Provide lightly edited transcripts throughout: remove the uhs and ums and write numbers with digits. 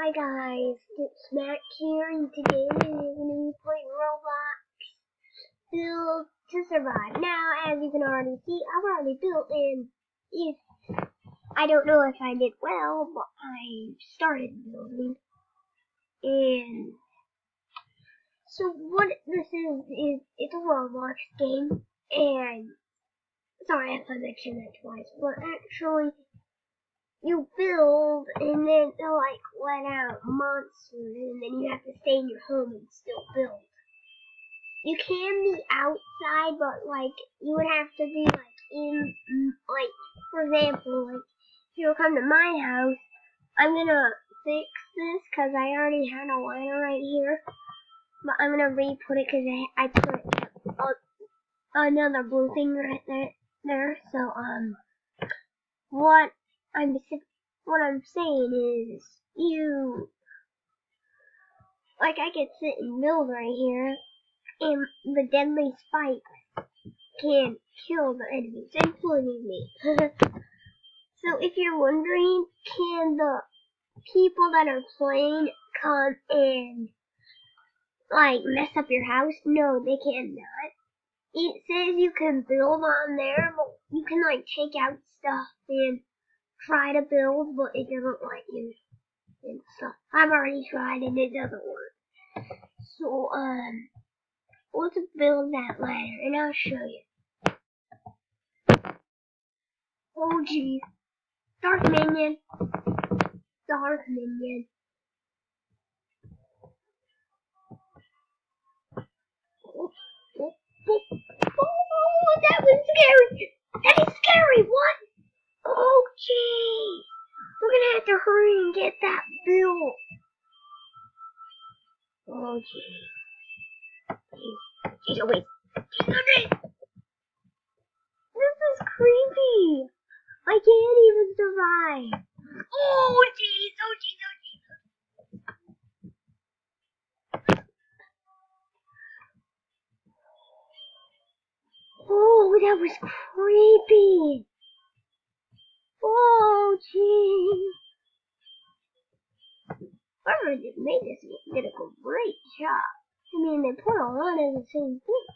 Hi guys, it's Matt here, and today we're going to be playing Roblox Build to Survive. Now, as you can already see, I've already built, and if I don't know if I did well, but I started building. And so what this is it's a Roblox game, and sorry if I mentioned that twice, but actually you build, and then they'll let out monsters, and then you have to stay in your home and still build. You can be outside, but you would have to be in, for example, if you come to my house, I'm gonna fix this because I already had a ladder right here, but I'm gonna re-put it because I put another blue thing right there. So what I'm saying is, I could sit and build right here, and the deadly spike can kill the enemies, including me. So if you're wondering, can the people that are playing come and mess up your house? No, they cannot. It says you can build on there, but you can take out stuff and try to build, but it doesn't let you and stuff. I've already tried and it doesn't work. So let's build that ladder and I'll show you. Oh geez. Dark minion. Dark minion. Oh, that was scary. That is scary. What? Oh geez. We're gonna have to hurry and get that built. Oh geez. Jeez, oh wait. This is creepy. I can't even survive. Oh jeez, oh jeez, oh jeez. Oh, that was creepy. Oh jeez. Whoever just made this did a great job. I mean, they put a lot of the same thing.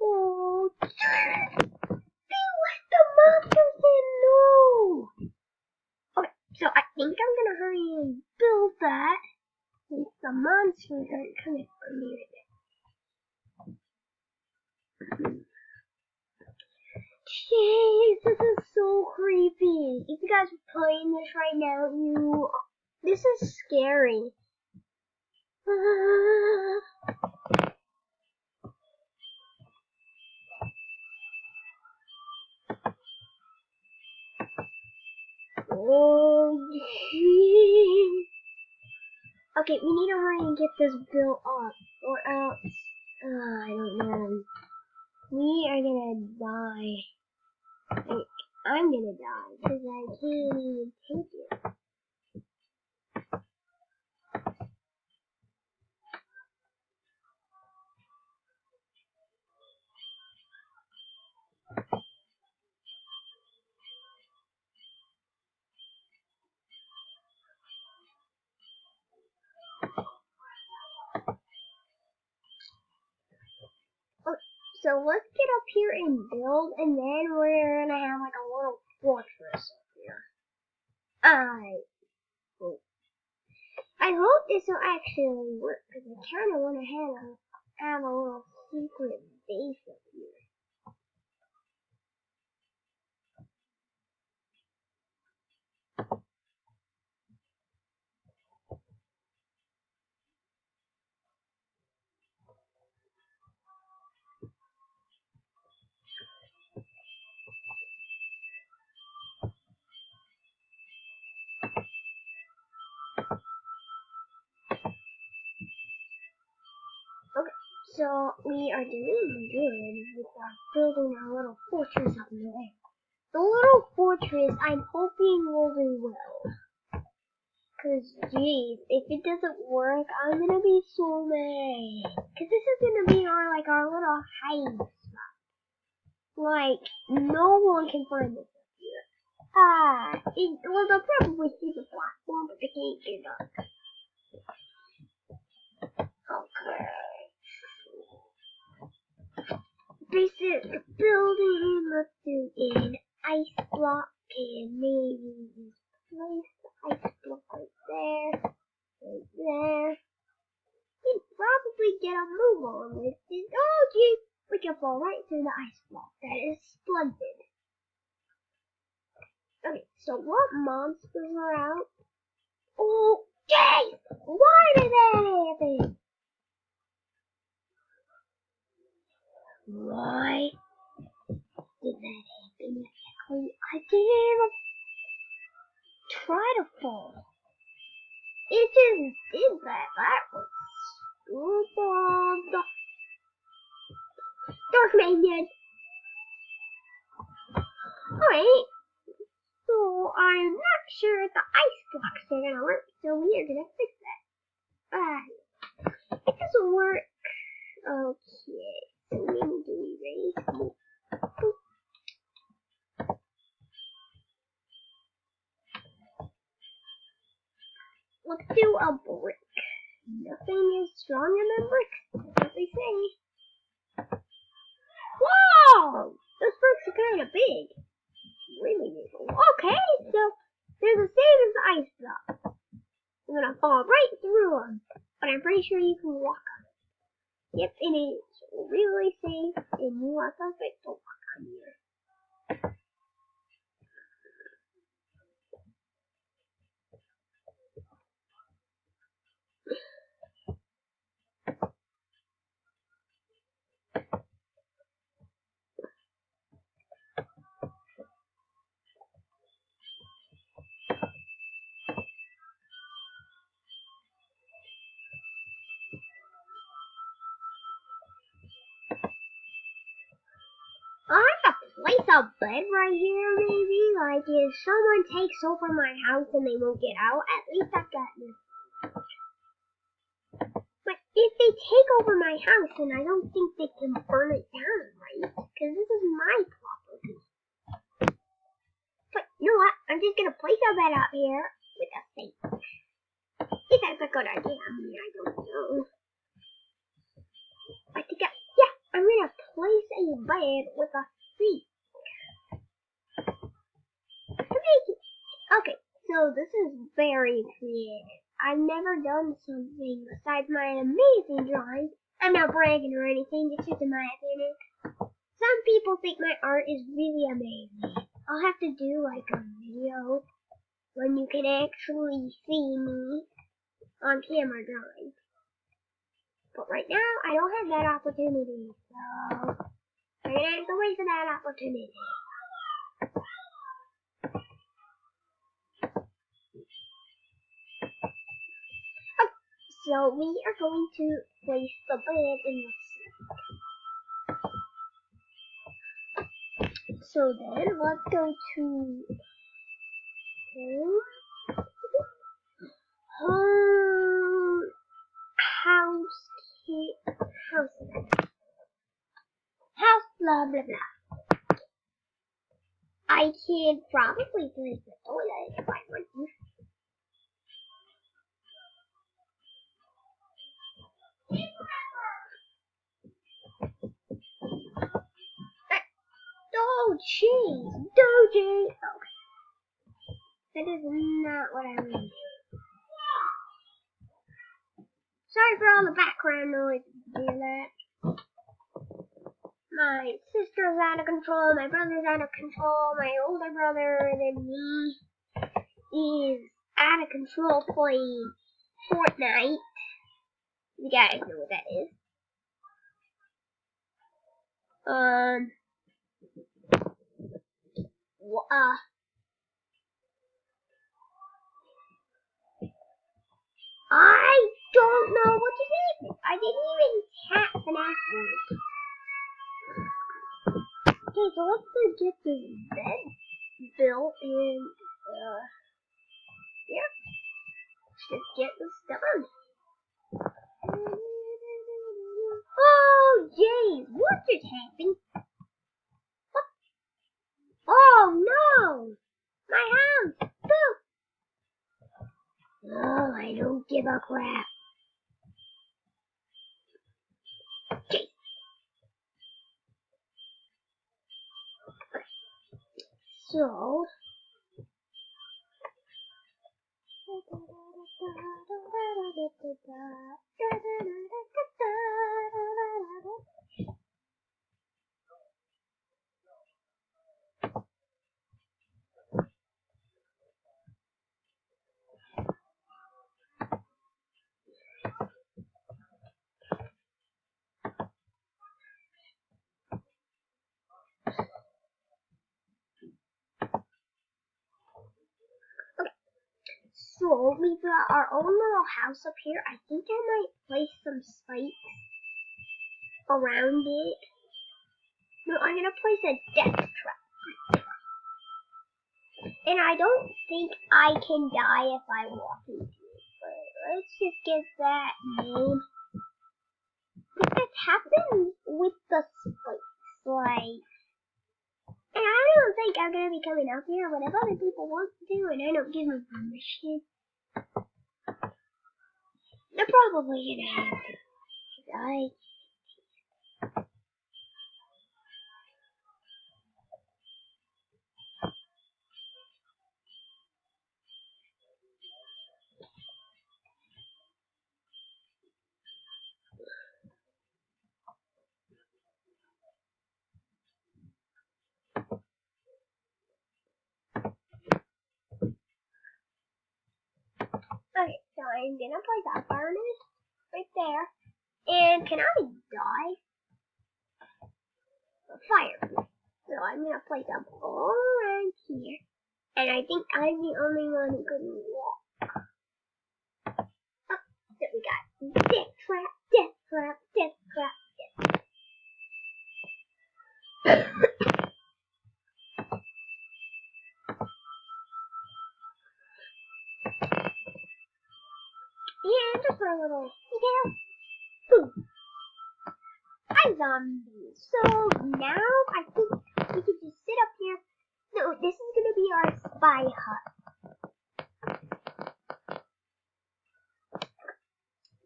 Oh, they let the monsters in. No. Okay, so I think I'm gonna hurry and build that since the monsters aren't coming for me right now. Jeez, this is so creepy. If you guys are playing this right now, this is scary. Oh, geez. Okay, we need to hurry and get this built up, or else, I don't know. We are gonna die. I'm gonna die, because I can't even take it. So let's get up here and build, and then we're gonna have a little fortress up here. I hope this will actually work, because I kind of want to have a little secret base up here. Okay, so we are doing good with building our little fortress up there. The little fortress, I'm hoping will do well. Cause geez, if it doesn't work, I'm gonna be so mad. Cause this is gonna be our little hiding spot. No one can find us up here. Well, they'll probably see the platform can't get up. Okay. Basic building, let's do an ice block and maybe just place the ice block right there. Right there. You'd probably get a move on with this. Oh gee, we can fall right through the ice block. That is splendid. Okay, so what monsters are out? Oh, jeez! Why did that happen? Why did that happen exactly? I didn't even try to fall. It just did that. That was stupid. Dark Magnet. Alright. So I'm not sure if the ice blocks are gonna work, so we are gonna fix that. It doesn't work. Okay. So when do we raise? Let's do a brick. Nothing is stronger than brick. That's what they say. Whoa! Those bricks are kind of big. Really big. Okay, so they're the same as the ice block. I'm gonna fall right through them, but I'm pretty sure you can walk on it. Yep, it is really safe, and you are perfect to walk on here. I have to place a bed right here, maybe. Like, if someone takes over my house and they won't get out, at least I've got this. But if they take over my house, then I don't think they can burn it down, right? Because this is my property. But you know what? I'm just gonna place a bed out here with a safe. If that's a good idea, I mean, I don't know. I think I'm gonna place a bed with a seat. Okay, so this is very creative. I've never done something besides my amazing drawing. I'm not bragging or anything, it's just in my opinion. Some people think my art is really amazing. I'll have to do like a video when you can actually see me on camera drawing. But right now, I don't have that opportunity, so I'm gonna have to wait for that opportunity. So we are going to place the bed in the sink. So then, let's go to house, blah, blah, blah. I can probably place the toilet if I want to. Oh, jeez. Doji. Okay. That is not what I mean. Sorry for all the background noise. Do that. My sister's out of control. My brother's out of control. My older brother than me is out of control playing Fortnite. You guys know what that is. I don't know what to do. I didn't even tap an apple. Okay, so let's get this bed built and yeah. Let's just get this done. Oh jeez, what just happened? What? Oh no! My house! Boo! Oh, I don't give a crap. Okay. So. So we got our own little house up here. I think I might place some spikes around it. No, I'm gonna place a death trap. And I don't think I can die if I walk into it. But let's just get that name. This happens with the spikes, like. And I don't think I'm gonna be coming up here, but if other people want to do and I don't give them permission, they're probably gonna have to die. Okay, so I'm gonna place a furnace right there. And can I die? Fire. So I'm gonna place them all around here. And I think I'm the only one who can walk. Oh, so we got death trap, death trap, death trap, death trap. Yeah, just for a little detail. Boom. I'm zombie. So now I think we can just sit up here. No, this is gonna be our spy hut.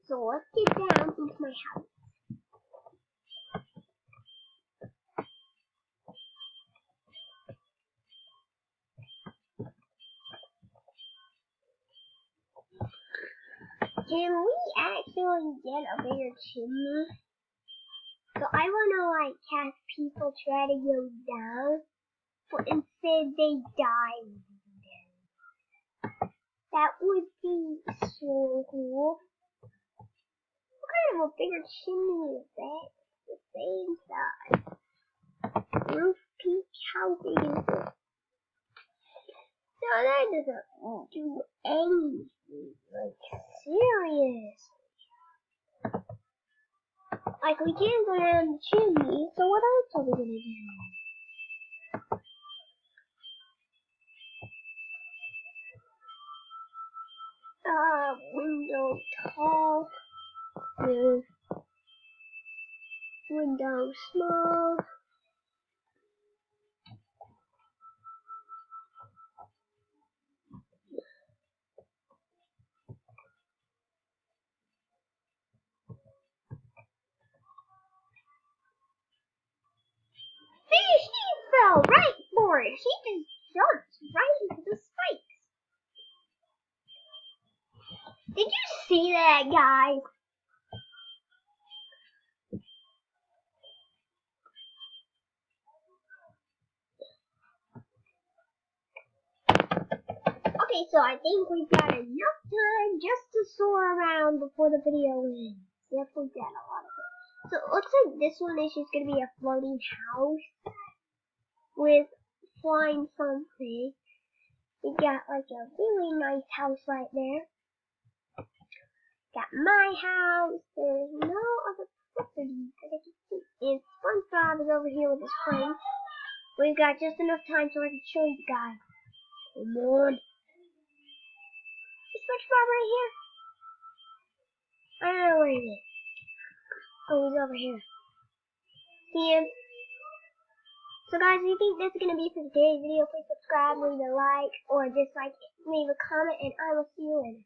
So let's get down into my house. Can we actually get a bigger chimney? So I wanna like have people try to go down, but instead they die. That would be so cool. What kind of a bigger chimney is that? The same size. Roof peak, how big is it? No, that doesn't do anything. Like, serious. Like, we can't go down the chimney, so what else are we gonna do? Window tall, window small. See, she fell right for it. She just jumped right into the spikes. Did you see that, guys? Okay, so I think we've got enough time just to soar around before the video ends. Yep, we've got a lot of it. So it looks like this one is just going to be a floating house with flying something. We got like a really nice house right there. Got my house. There's no other properties that I can see. And SpongeBob is over here with his friends. We've got just enough time so I can show you guys. Come on. Is SpongeBob right here? I don't know where he is. Oh, he's over here. See him? So guys, if you think this is going to be for today's video, please subscribe, leave a like, or dislike, leave a comment, and I will see you later.